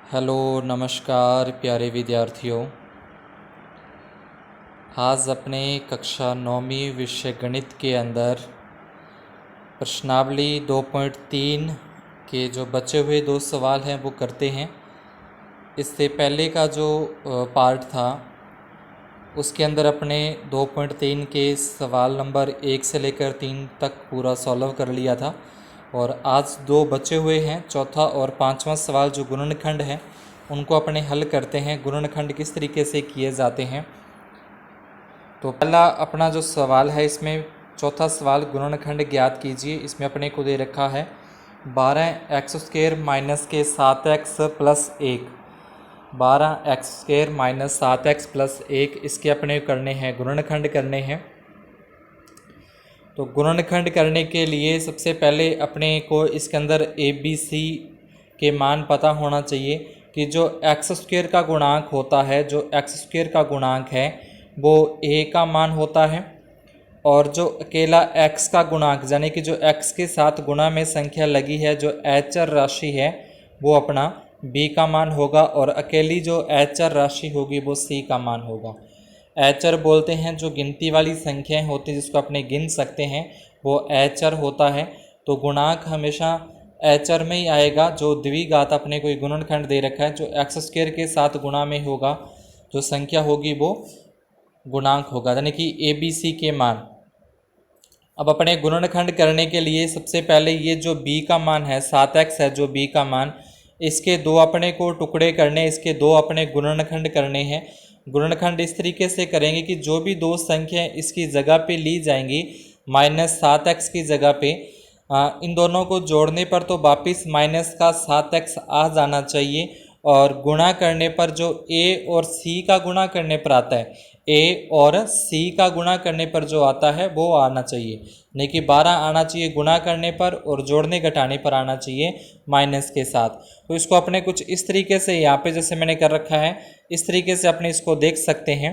Hello नमस्कार प्यारे विद्यार्थियों। आज अपने कक्षा 9वीं विषय गणित के अंदर प्रश्नावली 2.3 के जो बचे हुए दो सवाल हैं वो करते हैं। इससे पहले का जो पार्ट था उसके अंदर अपने 2.3 के सवाल नंबर 1 से लेकर 3 तक पूरा सॉल्व कर लिया था और आज दो बचे हुए हैं, चौथा और पांचवा सवाल जो गुणनखंड है उनको अपने हल करते हैं। गुणनखंड किस तरीके से किए जाते हैं। तो पहला अपना जो सवाल है, इसमें चौथा सवाल गुणनखंड ज्ञात कीजिए। इसमें अपने को दे रखा है 12x² माइनस के 7x plus 1, 12x² minus 7x plus 1, इसके अपने करने हैं गुणनखंड करने हैं। तो गुणनखंड करने के लिए सबसे पहले अपने को इसके अंदर ABC के मान पता होना चाहिए कि जो x² का गुणांक होता है, जो x² का गुणांक है वो a का मान होता है और जो अकेला x का गुणांक यानी कि जो x के साथ गुणा में संख्या लगी है, जो अचर राशि है वो अपना b का मान होगा और अकेली जो अचर राशि होगी वो c का मान होगा। अचर बोलते हैं जो गिनती वाली संख्याएं होती हैं जिसको अपने गिन सकते हैं, वो अचर होता है। तो गुणांक हमेशा अचर में ही आएगा। जो द्विघात अपने कोई गुणनखंड दे रखा है जो x² के साथ गुणा में होगा, जो संख्या होगी वो गुणांक होगा, यानी कि ABC के मान। अब अपने गुणनखंड करने के लिए सबसे पहले ये जो b का मान है 7x है, जो b का मान, इसके दो अपने को टुकड़े करने, इसके दो अपने गुणनखंड करने हैं। गुणनखंड इस तरीके से करेंगे कि जो भी दो संख्याएं इसकी जगह पे ली जाएंगी -7x की जगह पे, इन दोनों को जोड़ने पर तो वापिस माइनस का 7x आ जाना चाहिए और गुणा करने पर जो a और c का गुणा करने पर आता है, a और c का गुणा करने पर जो आता है वो आना चाहिए, नहीं कि 12 आना चाहिए गुणा करने पर और जोड़ने घटाने पर आना चाहिए माइनस के साथ। तो इसको अपने कुछ इस तरीके से यहाँ पे जैसे मैंने कर रखा है, इस तरीके से अपने इसको देख सकते हैं।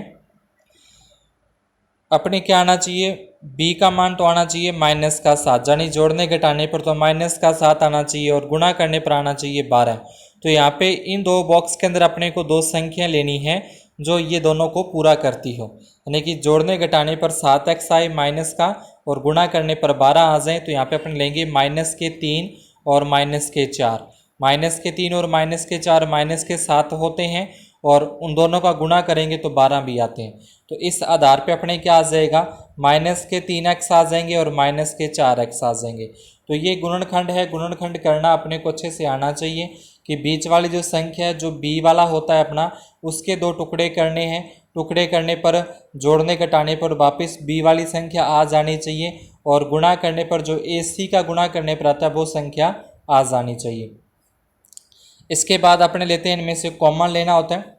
अपने क्या आना चाहिए, b का मान तो आना चाहिए -7, यानी जोड़ने घटाने पर तो -7 आना चाहिए और गुणा करने पर आना चाहिए 12। तो यहाँ पे इन दो बॉक्स के अंदर अपने को दो संख्या लेनी है जो ये दोनों को पूरा करती हो, यानी कि जोड़ने घटाने पर 7x आए माइनस का और गुणा करने पर 12 आ जाए। तो यहाँ पे अपन लेंगे -3 और -4, -3 और -4 -7 होते हैं और उन दोनों का गुणा करेंगे तो 12 भी आते हैं। तो इस आधार पे अपने क्या आ जाएगा, -3x आ जाएंगे और -4x आ जाएंगे। तो ये गुणनखंड है। गुणनखंड करना अपने को अच्छे से आना चाहिए कि बीच वाली जो संख्या है, जो b वाला होता है अपना, उसके दो टुकड़े करने हैं। टुकड़े करने पर जोड़ने घटाने पर वापस b वाली संख्या आ जानी चाहिए और गुणा करने पर जो ac का गुणा करने पर आता है वो संख्या आ जानी चाहिए। इसके बाद अपने लेते हैं इनमें से कॉमन लेना होता है।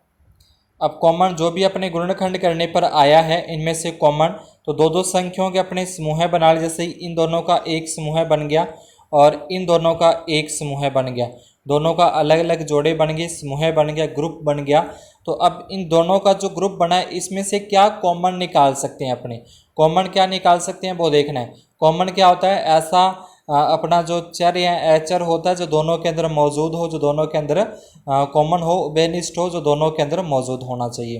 अब कॉमन जो भी अपने गुणनखंड करने पर आया है इनमें से कॉमन, तो दो दो संख्याओं के अपने समूह बना लिए। जैसे इन दोनों का एक समूह बन गया और इन दोनों का एक समूह बन गया, दोनों का अलग अलग जोड़े बन गए, समूह बन गया, ग्रुप बन गया। तो अब इन दोनों का जो ग्रुप बना है इसमें से क्या कॉमन निकाल सकते हैं अपने, कॉमन क्या निकाल सकते हैं वो देखना है। कॉमन क्या होता है, ऐसा अपना जो चर या अचर होता है जो दोनों के अंदर मौजूद हो, जो दोनों के अंदर कॉमन हो, बेनिष्ठ हो, जो दोनों के अंदर मौजूद होना चाहिए।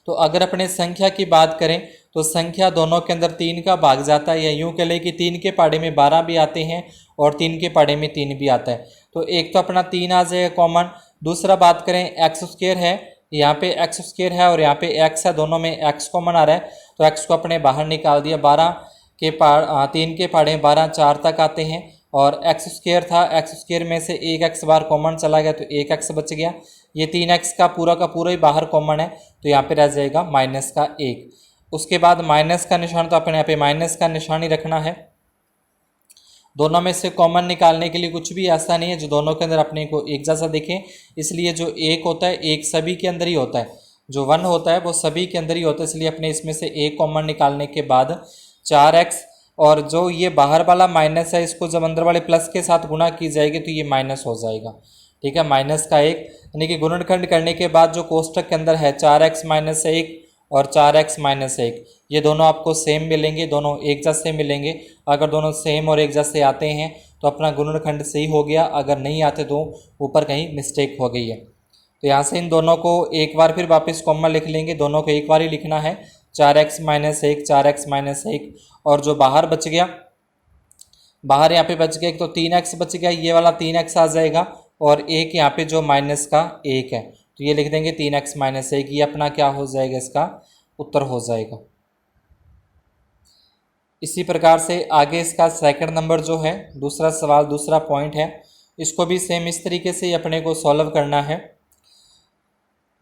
तो अगर अपने संख्या की बात करें तो संख्या दोनों के अंदर 3 का भाग जाता है, या यूँ कह लें कि 3 के पहाड़े में 12 भी आते हैं और 3 के पहाड़े में 3 भी आता है। तो एक तो अपना 3 आ जाएगा कॉमन। दूसरा बात करें x² है, यहाँ पे x² है और यहाँ पे x है, दोनों में x कॉमन आ रहा है तो x को अपने बाहर निकाल दिया। 3 के पहाड़े 12 4 तक आते हैं और x² था, x² में से एक x बार कॉमन चला गया तो एक x बच गया। ये 3x का पूरा ही बाहर कॉमन है तो यहाँ पे रह जाएगा -1। उसके बाद माइनस का निशान, तो अपने यहाँ पे माइनस का निशान ही रखना है। दोनों में से कॉमन निकालने के लिए कुछ भी ऐसा नहीं है जो दोनों के अंदर अपने को एक जैसा दिखे, इसलिए जो एक होता है एक सभी के अंदर ही होता है, जो 1 होता है वो सभी के अंदर ही होता है, इसलिए अपने इसमें से एक कॉमन निकालने के बाद 4x, और जो ये बाहर वाला माइनस है इसको जब अंदर वाले प्लस के साथ गुणा की जाएगी तो ये माइनस हो जाएगा। ठीक है, -1, यानी कि गुणनखंड करने के बाद जो कोष्टक के अंदर है 4x - 1 और 4x - 1, ये दोनों आपको सेम मिलेंगे, दोनों एक जैसे मिलेंगे। अगर दोनों सेम और एक जैसे आते हैं तो अपना गुणनखंड सही हो गया, अगर नहीं आते तो ऊपर कहीं मिस्टेक हो गई है। तो यहाँ से इन दोनों को एक बार फिर वापस कॉमन लिख लेंगे, दोनों को एक बार ही लिखना है, 4x - 1 4x - 1, और जो बाहर बच गया, बाहर यहाँ पे बच गया एक तो 3x बच गया, ये वाला 3x आ जाएगा, और एक यहाँ पे जो माइनस का 1 है तो ये लिख देंगे 3x - 1, ये अपना क्या हो जाएगा, इसका उत्तर हो जाएगा। इसी प्रकार से आगे इसका सेकंड नंबर जो है, दूसरा सवाल, दूसरा पॉइंट है, इसको भी सेम इस तरीके से अपने को सॉल्व करना है।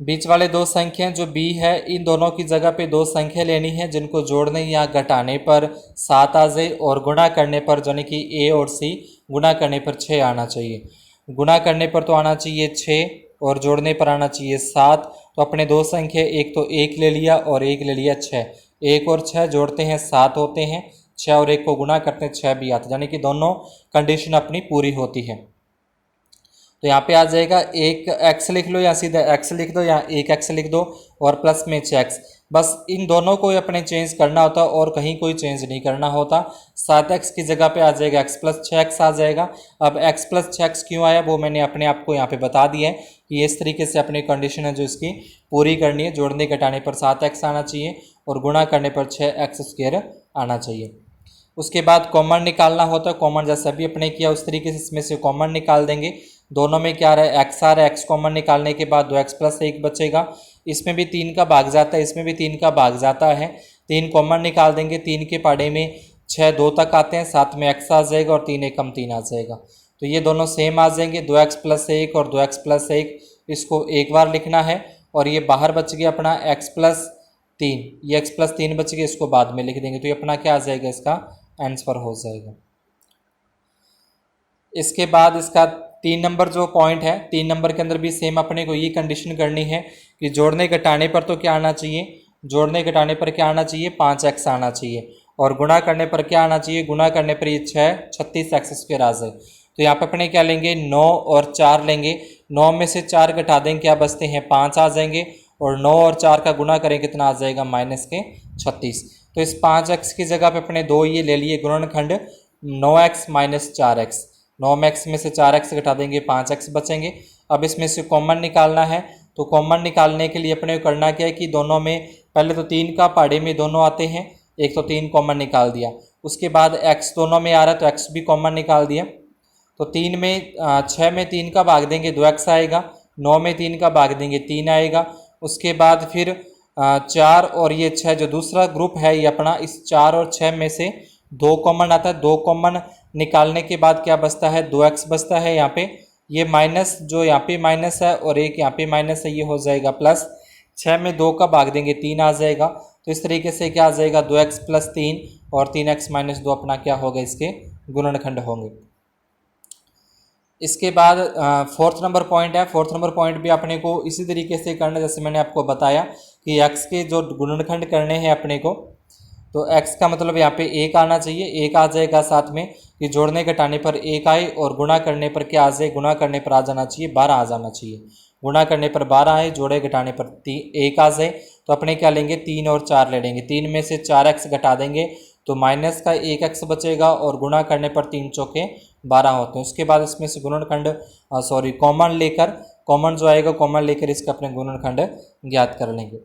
बीच वाले दो संख्याएं जो b है, इन दोनों की जगह पे दो संख्या लेनी है जिनको जोड़ने या घटाने पर 7 आ जाए, और गुणा करने पर यानी कि a और c गुणा करने पर 6 आना चाहिए। गुणा करने पर तो आना चाहिए 6 और जोड़ने पर आना चाहिए 7। तो अपने दो संख्या, एक तो 1 ले लिया और एक ले लिया 6, 1 और 6 जोड़ते हैं 7 होते हैं, 6 और 1 को गुणा करते हैं 6 भी आता है, यानी कि दोनों कंडीशन अपनी पूरी होती है। तो यहाँ पे आ जाएगा एक x लिख लो या सीधा x लिख दो या एक x लिख दो और प्लस में 6x, बस इन दोनों को अपने चेंज करना होता और कहीं कोई चेंज नहीं करना होता। 7x की जगह पे आ जाएगा x + 6x आ जाएगा। अब x + 6x क्यों आया वो मैंने अपने आप को यहाँ पे बता दिया है कि इस तरीके से अपनी कंडीशन है जो इसकी पूरी करनी है। जोड़ने घटाने पर 7x आना चाहिए और गुणा करने पर 6x² आना चाहिए। उसके बाद कॉमन निकालना होता है, कॉमन जैसा भी अपने किया उस तरीके से इसमें से कॉमन निकाल देंगे। दोनों में क्या रहा है, x आ रहा है, x कॉमन निकालने के बाद 2x + 1 बचेगा, इसमें भी 3 का भाग जाता है, इसमें भी 3 का भाग जाता है, 3 कॉमन निकाल देंगे, 3 के पाड़े में 6 2 तक आते हैं, साथ में x आ जाएगा और 3 एकम 3 आ जाएगा, तो ये दोनों सेम आ जाएंगे। 2x + 1 और 2x + 1 इसको एक बार लिखना है, और ये बाहर बच गया अपना x + 3, ये x + 3 बच गया, इसको बाद में लिख देंगे, तो ये अपना क्या आ जाएगा, इसका आंसर हो जाएगा। इसके बाद इसका 3 नंबर जो पॉइंट है, 3 नंबर के अंदर भी सेम अपने को ये कंडीशन करनी है कि जोड़ने घटाने पर तो क्या आना चाहिए, जोड़ने घटाने पर क्या आना चाहिए, 5x आना चाहिए, और गुणा करने पर क्या आना चाहिए, गुणा करने पर ये 6 36x² आ जाए। तो यहाँ पे अपने क्या लेंगे, 9 और 4 लेंगे, 9 में से 4 घटा देंगे, क्या बचते हैं 5 आ जाएंगे, और 9 और 4 का गुणा करें कितना आ जाएगा, -36। तो इस 5x की जगह पे अपने 2 ये ले लिए गुणनखंड 9x - 4x, 9x में से 4x घटा देंगे 5x बचेंगे। अब इसमें से कॉमन निकालना है, तो कॉमन निकालने के लिए अपने को करना क्या है कि दोनों में पहले तो 3 का पहाड़े में दोनों आते हैं, एक तो 3 कॉमन निकाल दिया, उसके बाद x दोनों में आ रहा है तो x भी कॉमन निकाल दिया। तो 3 में 6 में 3 का भाग देंगे 2x आएगा, 9 में 3 का भाग देंगे 3 आएगा, उसके बाद फिर 4 और ये 6 जो दूसरा ग्रुप है ये अपना, इस 4 और 6 में से 2 कॉमन आता है, 2 कॉमन निकालने के बाद क्या बचता है, 2x बचता है। यहाँ पे ये माइनस, जो यहाँ पे माइनस है और एक यहाँ पे माइनस है, ये हो जाएगा प्लस, 6 में 2 का भाग देंगे 3 आ जाएगा। तो इस तरीके से क्या आ जाएगा, 2x + 3 और 3x - 2 अपना क्या होगा, इसके गुणनखंड होंगे। इसके बाद 4th नंबर पॉइंट है, 4th नंबर पॉइंट भी अपने को इसी तरीके से करना जैसे मैंने आपको बताया कि x के जो गुणनखंड करने हैं अपने को, तो x का मतलब यहाँ पे 1 आना चाहिए, 1 आ जाएगा, साथ में कि जोड़ने घटाने पर 1 आए और गुणा करने पर क्या आ जाए, गुणा करने पर आ जाना चाहिए 12 आ जाना चाहिए, गुणा करने पर 12 आए, जोड़े घटाने पर 1 आ जाए, तो अपने क्या लेंगे, 3 और 4 ले लेंगे, 3 में से 4x घटा देंगे तो माइनस का 1x बचेगा, और गुणा करने पर 3 चौके 12 होते हैं। उसके बाद इसमें से गुणनखंड कॉमन लेकर, कॉमन जो आएगा कॉमन लेकर इसका अपने गुणनखंड ज्ञात कर लेंगे।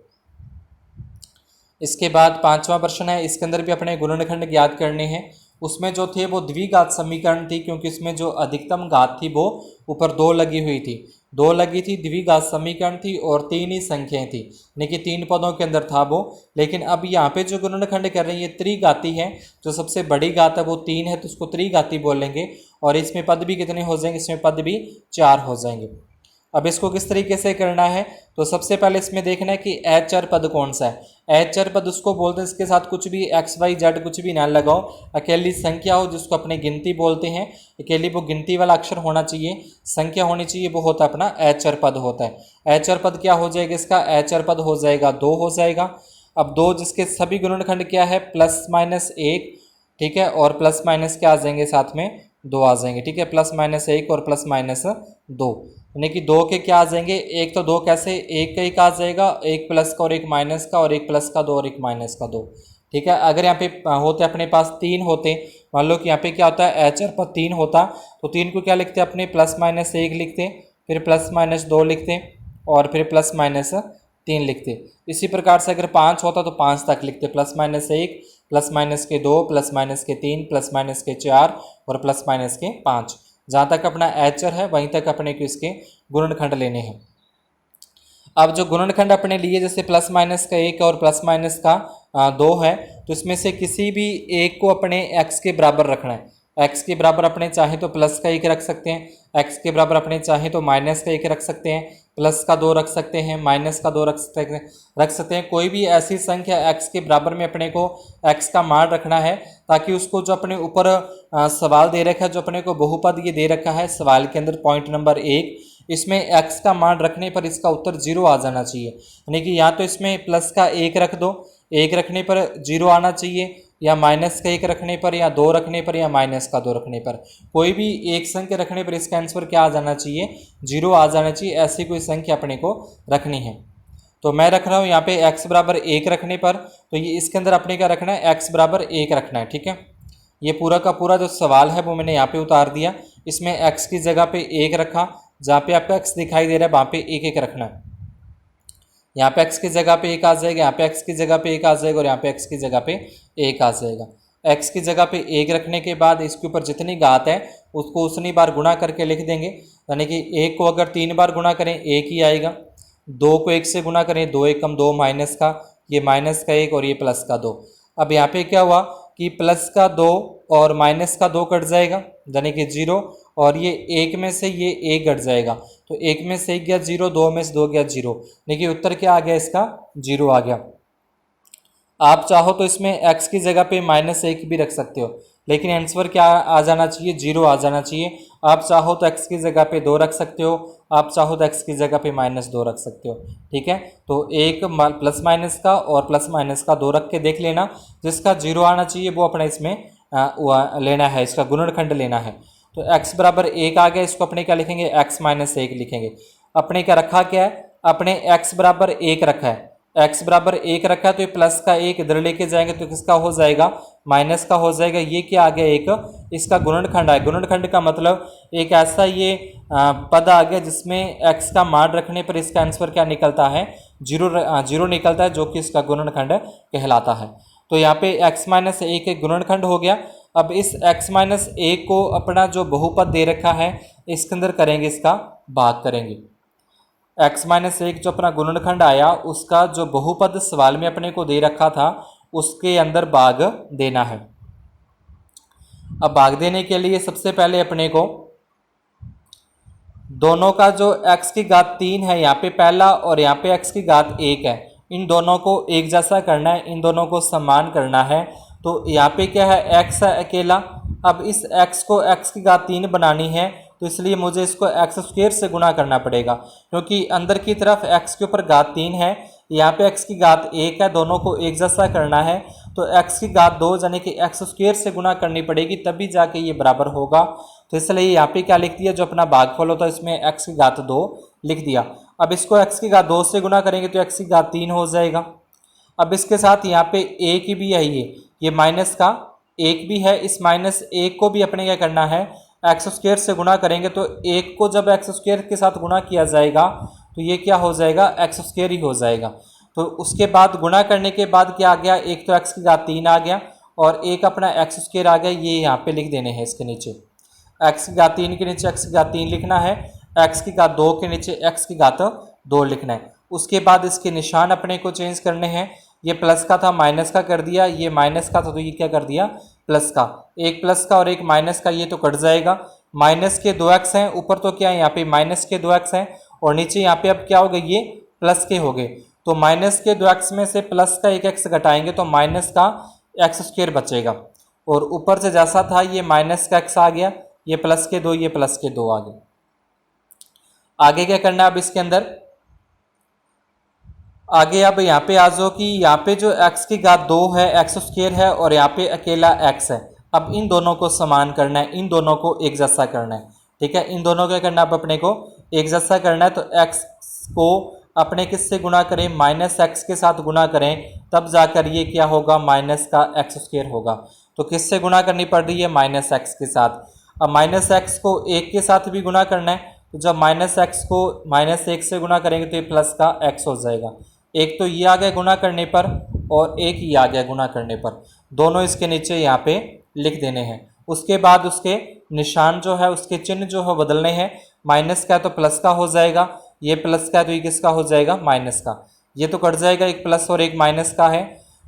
इसके बाद 5वां प्रश्न है, इसके अंदर भी अपने गुणनखंड ज्ञात करने हैं। उसमें जो थे वो द्विघात समीकरण थी, क्योंकि इसमें जो अधिकतम घात थी वो ऊपर 2 लगी हुई थी, 2 लगी थी, द्विघात समीकरण थी और 3 ही संख्याएं थी, यानी कि 3 पदों के अंदर था वो। लेकिन अब यहाँ पे जो गुणनखंड कर रहे हैं ये त्रिघाती है, जो सबसे बड़ी घात है वो 3 है तो उसको त्रिघाती बोलेंगे, और इसमें पद भी कितने हो जाएंगे, इसमें पद भी 4 हो जाएंगे। अब इसको किस तरीके से करना है, तो सबसे पहले इसमें देखना है कि अचर पद कौन सा है। अचर पद उसको बोलते हैं इसके साथ कुछ भी x y z कुछ भी ना लगाओ, अकेली संख्या हो जिसको अपने गिनती बोलते हैं, अकेली वो गिनती वाला अक्षर होना चाहिए, संख्या होनी चाहिए, वो होता है अपना अचर पद होता है। अचर पद क्या हो जाएगा, इसका अचर पद हो जाएगा 2 हो जाएगा। अब 2 जिसके सभी गुणनखंड क्या है, +-1, ठीक है, और प्लस माइनस क्या आ जाएंगे, साथ में 2 आ जाएंगे, ठीक है, +-1 और +-2, यानी कि 2 के क्या आ जाएंगे, एक तो 2 कैसे, एक का 1 आ जाएगा, एक प्लस का और एक माइनस का, और एक प्लस का 2 और एक माइनस का 2, ठीक है। अगर यहाँ पे होते अपने पास 3 होते, मान लो कि यहाँ पे क्या होता है एच पर 3 होता, तो 3 को क्या लिखते अपने प्लस माइनस 1 लिखते, फिर प्लस माइनस 2 लिखते और फिर प्लस माइनस 3 लिखते। इसी प्रकार से अगर 5 होता तो 5 तक लिखते, प्लस माइनस 1, प्लस माइनस के 2, प्लस माइनस के 3, प्लस माइनस के 4 और प्लस माइनस के 5। जहाँ तक अपना एचर है वहीं तक अपने को इसके गुणनखंड लेने हैं। अब जो गुणनखंड अपने लिए जैसे प्लस माइनस का 1 और प्लस माइनस का 2 है, तो इसमें से किसी भी एक को अपने x के बराबर रखना है। x के बराबर अपने चाहे तो प्लस का 1 रख सकते हैं, x के बराबर अपने चाहे तो माइनस का 1 रख सकते हैं, प्लस का 2 रख सकते हैं, माइनस का 2 रख सकते हैं। कोई भी ऐसी संख्या x के बराबर में अपने को x का मान रखना है, ताकि उसको जो अपने ऊपर सवाल दे रखा है, जो अपने को बहुपद ये दे रखा है सवाल के अंदर पॉइंट नंबर 1, इसमें x का मान रखने पर इसका उत्तर 0 आ जाना चाहिए। यानी कि या तो इसमें प्लस का 1 रख दो, 1 रखने पर 0 आना चाहिए, या माइनस का 1 रखने पर, या 2 रखने पर, या माइनस का 2 रखने पर, कोई भी एक संख्या रखने पर इसका आंसर क्या आ जाना चाहिए, 0 आ जाना चाहिए। ऐसी कोई संख्या अपने को रखनी है। तो मैं रख रहा हूँ यहाँ पे x बराबर 1 रखने पर, तो ये इसके अंदर अपने क्या रखना है, x बराबर 1 रखना है। ठीक है, ये पूरा का पूरा जो सवाल है वो मैंने यहाँ पे उतार दिया। इसमें x की जगह पे 1 रखा, जहाँ पे आपका x दिखाई दे रहा है वहाँ पे 1 रखना है। यहाँ पे x की जगह पे 1 आ जाएगा, यहाँ पे x की जगह पे 1 आ जाएगा और यहाँ पे x की जगह पे 1 आ जाएगा। x की जगह पे 1 रखने के बाद इसके ऊपर जितनी घात है उसको उतनी बार गुणा करके लिख देंगे। यानी कि 1 को अगर 3 बार गुणा करें 1 ही आएगा, 2 को 1 से गुणा करें 2 एकम 2 माइनस का, ये माइनस का 1 और ये प्लस का 2। अब यहाँ पे क्या हुआ कि प्लस का 2 और माइनस का 2 कट जाएगा, यानी कि 0, और ये 1 में से ये 1 कट जाएगा, तो 1 में से 1 गया 0, 2 में से 2 गया 0, देखिए उत्तर क्या आ गया इसका, 0 आ गया। आप चाहो तो इसमें x की जगह पे -1 भी रख सकते हो, लेकिन आंसर क्या आ जाना चाहिए, 0 आ जाना चाहिए। आप चाहो तो x की जगह पे 2 रख सकते हो, आप चाहो तो x की जगह पे -2 रख सकते हो। ठीक है, तो एक प्लस माइनस का और प्लस माइनस का 2 रख के देख लेना, जिसका 0 आना चाहिए वो अपने इसमें लेना है, इसका गुणनखंड लेना है। तो x बराबर 1 आ गया, इसको अपने क्या लिखेंगे, x -1 लिखेंगे। अपने क्या रखा, क्या है अपने x बराबर 1 रखा है, x बराबर 1 रखा है, तो ये प्लस का 1 इधर लेके जाएंगे तो किसका हो जाएगा, माइनस का हो जाएगा। ये क्या आ गया, एक इसका गुणनखंड है। गुणनखंड का मतलब एक ऐसा ये पद आ गया जिसमें x का मान रखने पर इसका आंसर क्या निकलता है, 0 निकलता है, जो कि इसका गुणनखंड कहलाता है। तो यहाँ पे x -1 एक गुणनखंड हो गया। अब इस x -1 को अपना जो बहुपद दे रखा है इसके अंदर करेंगे, इसका भाग करेंगे। x -1 जो अपना गुणनखंड आया उसका जो बहुपद सवाल में अपने को दे रखा था उसके अंदर भाग देना है। अब भाग देने के लिए सबसे पहले अपने को दोनों का जो x की घात 3 है यहाँ पे पहला, और यहाँ पे x की घात 1 है, इन दोनों को एक जैसा करना है, इन दोनों को समान करना है। तो यहाँ पे क्या है, x है अकेला। अब इस x को x की घात 3 बनानी है, तो इसलिए मुझे इसको x² से गुणा करना पड़ेगा, क्योंकि अंदर की तरफ x के ऊपर घात 3 है, यहाँ पे x की घात 1 है, दोनों को एक जैसा करना है। तो x की घात 2 यानी कि x² से गुणा करनी पड़ेगी, तभी जाके ये बराबर होगा। तो इसलिए यहाँ पे क्या लिख दिया, जो अपना भागफल होता है इसमें x की घात 2 लिख दिया। अब इसको x की घात 2 से गुणा करेंगे तो x की घात 3 हो जाएगा। अब इसके साथ यहाँ पे 1 भी है, ये माइनस का 1 भी है, इस -1 को भी अपने क्या करना है, x² से गुणा करेंगे। तो 1 को जब x² के साथ गुणा किया जाएगा तो ये क्या हो जाएगा, x² ही हो जाएगा। तो उसके बाद गुणा करने के बाद क्या आ गया, एक तो x की घात 3 आ गया और एक अपना x² आ गया, ये यहाँ पे लिख देने हैं इसके नीचे। x की घात 3 के नीचे x की घात 3 लिखना है, x की घात 2 के नीचे x की घात 2 लिखना है। उसके बाद इसके निशान अपने को चेंज करने हैं, ये प्लस का था माइनस का कर दिया, ये माइनस का था तो ये क्या कर दिया, प्लस का। एक प्लस का और एक माइनस का, ये तो कट जाएगा। माइनस के 2x हैं, ऊपर तो क्या है यहाँ पे माइनस के 2x हैं, और नीचे यहाँ पे अब क्या हो गए, ये प्लस के हो गए। तो माइनस के 2x में से प्लस का 1x घटाएंगे तो माइनस का x² बचेगा, और ऊपर से जैसा था ये माइनस का x आ गया, ये प्लस के 2, ये प्लस के 2 आ गए। आगे क्या करना है, अब इसके अंदर आगे अब यहाँ पे आ जाओ कि यहाँ पे जो x की घात 2 है x² है, और यहाँ पे अकेला x है। अब इन दोनों को समान करना है, इन दोनों को एक जैसा करना है। ठीक है, इन दोनों क्या करना है, अब अपने को एक जैसा करना है। तो x को अपने किससे गुणा करें, माइनस एक्स के साथ गुणा करें, तब जाकर ये क्या होगा, माइनस का एक्स स्क्वायर होगा। तो किससे गुणा करनी पड़ रही है, माइनस एक्स के साथ। अब माइनस एक्स को एक के साथ भी गुणा करना है, तो जब माइनस एक्स को माइनस एक से गुणा करेंगे तो ये प्लस का एक्स हो जाएगा। एक तो ये आ गया गुणा करने पर और एक ये आ गया गुणा करने पर, दोनों इसके नीचे यहाँ पे लिख देने हैं। उसके बाद उसके निशान जो है, उसके चिन्ह जो है बदलने हैं। माइनस का है तो प्लस का हो जाएगा, ये प्लस का है तो ये किसका हो जाएगा, माइनस का। ये तो कट जाएगा, एक प्लस और एक माइनस का है,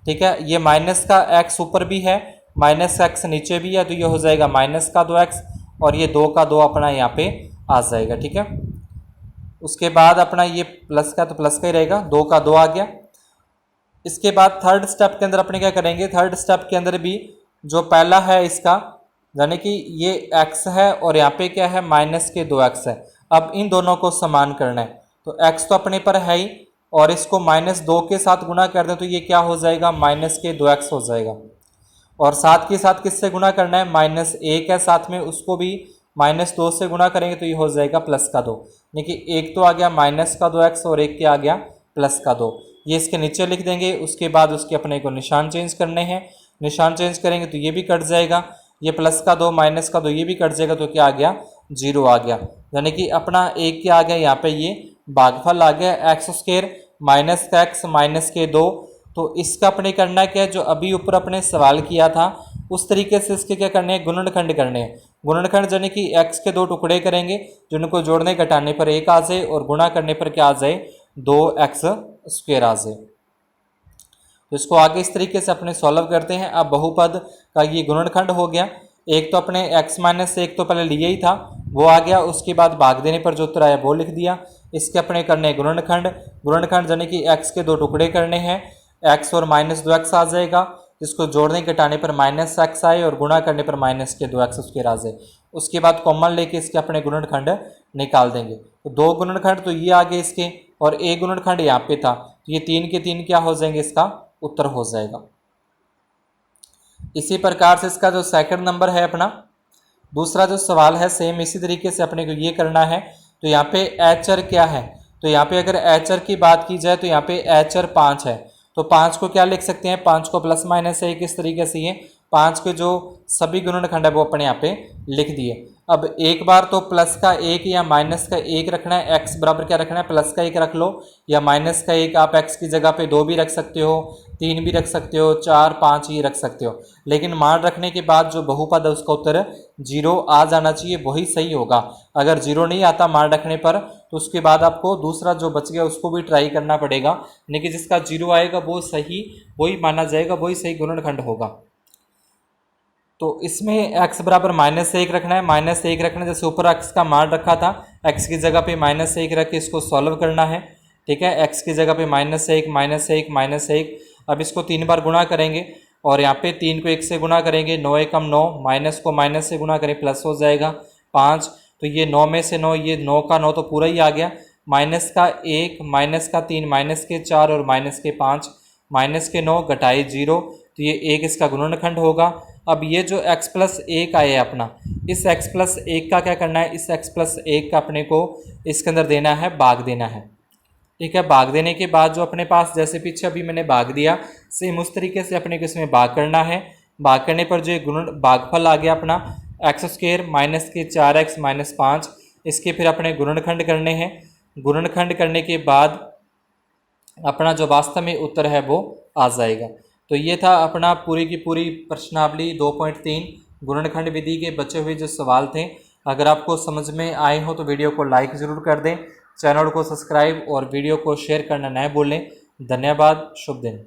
ठीक है। ये माइनस का एक्स ऊपर भी है, माइनस एक्स नीचे भी है, तो ये हो जाएगा माइनस का 2x, और ये 2 का 2 अपना यहाँ पे आ जाएगा, ठीक है। उसके बाद अपना ये प्लस का तो प्लस का ही रहेगा, 2 का 2 आ गया। इसके बाद थर्ड स्टेप के अंदर अपने क्या करेंगे, थर्ड स्टेप के अंदर भी जो पहला है इसका, यानी कि ये x है और यहाँ पे क्या है, माइनस के 2x है। अब इन दोनों को समान करना है, तो x तो अपने पर है ही, और इसको -2 के साथ गुणा कर दें तो ये क्या हो जाएगा, -के 2x हो जाएगा। और साथ के साथ किससे गुणा करना है, -1 है साथ में, उसको भी -2 से गुणा करेंगे तो ये हो जाएगा +2। यानी कि एक तो आ गया माइनस का 2x और एक क्या आ गया, +2। ये इसके नीचे लिख देंगे। उसके बाद उसके अपने को निशान चेंज करने हैं, निशान चेंज करेंगे तो ये भी कट जाएगा, ये +2 -2 ये भी कट जाएगा, तो क्या आ गया, 0 आ गया। यानी कि अपना एक क्या आ गया, यहाँ पे ये भागफल आ गया, x² माइनस का x माइनस के 2। तो इसका अपने करना क्या है, जो अभी ऊपर अपने सवाल किया था उस तरीके से इसके क्या करने हैं, गुणनखंड करने हैं। गुणनखंड यानी कि x के 2 टुकड़े करेंगे, जिनको जोड़ने घटाने पर 1 आ जाए और गुणा करने पर क्या आ जाए, 2x² आ जाए। तो इसको आगे इस तरीके से अपने सॉल्व करते हैं। अब बहुपद का ये गुणनखंड हो गया। एक तो अपने x-1 तो पहले लिया ही था, वो आ गया। उसके बाद भाग देने पर जो उत्तर आया वो लिख दिया। इसके अपने करने गुणनखंड, गुणनखंड यानी कि x के 2 टुकड़े करने हैं, x और -2x आ जाएगा, जिसको जोड़ने घटाने पर -x आए और गुणा करने पर के 2x² आ जाए। उसके बाद कॉमन लेके इसके अपने गुणनखंड निकाल देंगे। तो 2 गुणनखंड तो ये आ गए इसके, और एक गुणनखंड यहाँ पे था, तो ये 3 के 3 क्या हो जाएंगे, इसका उत्तर हो जाएगा। इसी प्रकार से इसका जो सेकंड नंबर है अपना, दूसरा जो सवाल है सेम इसी तरीके से अपने को ये करना है। तो यहाँ पे एचर क्या है, तो यहाँ पे अगर एचर की बात की जाए तो यहाँ पे एचर 5 है। तो 5 को क्या लिख सकते हैं, 5 को +-1 इस तरीके से ये 5 के जो सभी गुणनखंड है वो अपने यहाँ पे लिख दिए। अब एक बार तो प्लस का 1 या माइनस का 1 रखना है, x बराबर क्या रखना है, प्लस का 1 रख लो, या माइनस का 1 आप x की जगह पे 2 भी रख सकते हो, 3 भी रख सकते हो, 4, 5 ही रख सकते हो। लेकिन मान रखने के बाद जो बहुपद है उसका उत्तर 0 आ जाना चाहिए, वही सही होगा। अगर 0 नहीं आता मान रखने पर तो उसके बाद आपको दूसरा जो बच गया उसको भी ट्राई करना पड़ेगा, लेकिन जिसका 0 आएगा वो सही, वही माना जाएगा, वही सही गुणनखंड होगा। तो इसमें x बराबर -1 रखना है, -1 रखना है, जैसे ऊपर x का मान रखा था, x की जगह पे -1 रख के इसको सॉल्व करना है, ठीक है। x की जगह पे -1 -1 अब इसको 3 बार गुणा करेंगे, और यहाँ पे 3 को 1 से गुणा करेंगे, 9 एकम 9, माइनस को माइनस से गुणा करें प्लस हो जाएगा 5। तो ये 9 में से 9, ये 9 का 9 तो पूरा ही आ गया, माइनस का 1 माइनस का 3 माइनस के 4 और माइनस के 5, माइनस के 9 घटाए 0, तो ये 1 इसका गुणनखंड होगा। अब ये जो x+1 आया है अपना, इस x+1 का क्या करना है, इस x+1 का अपने को इसके अंदर देना है, भाग देना है, ठीक है। भाग देने के बाद जो अपने पास जैसे पीछे अभी मैंने भाग दिया, सेम उस तरीके से अपने को इसमें भाग करना है। भाग करने पर जो भागफल आ गया अपना x² माइनस के 4x माइनस 5, इसके फिर अपने गुणनखंड करने हैं। गुणनखंड करने के बाद अपना जो वास्तव में उत्तर है वो आ जाएगा। तो ये था अपना पूरी की पूरी प्रश्नावली 2.3 गुणनखंड विधि के बचे हुए जो सवाल थे। अगर आपको समझ में आए हो तो वीडियो को लाइक ज़रूर कर दें, चैनल को सब्सक्राइब और वीडियो को शेयर करना न भूलें। धन्यवाद, शुभ दिन।